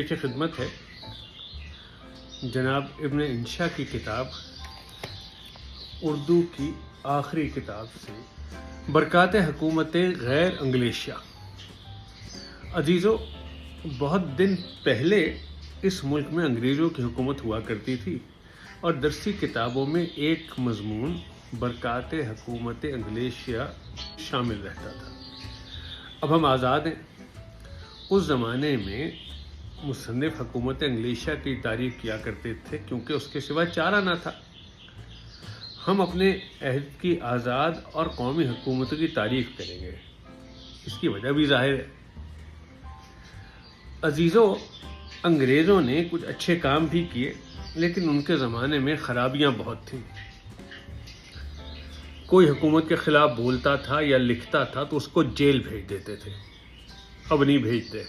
پیش خدمت ہے جناب ابن انشا کی کتاب اردو کی آخری کتاب سے برکات حکومت غیر انگلیشیا۔ عزیزو، بہت دن پہلے اس ملک میں انگریزوں کی حکومت ہوا کرتی تھی اور درسی کتابوں میں ایک مضمون برکات حکومت انگلیشیا شامل رہتا تھا۔ اب ہم آزاد ہیں۔ اس زمانے میں مصنف حکومت انگلیشیا کی تعریف کیا کرتے تھے کیونکہ اس کے سوا چارہ نہ تھا۔ ہم اپنے عہد کی آزاد اور قومی حکومت کی تعریف کریں گے، اس کی وجہ بھی ظاہر ہے۔ عزیزو، انگریزوں نے کچھ اچھے کام بھی کیے لیکن ان کے زمانے میں خرابیاں بہت تھیں۔ کوئی حکومت کے خلاف بولتا تھا یا لکھتا تھا تو اس کو جیل بھیج دیتے تھے، اب نہیں بھیجتے۔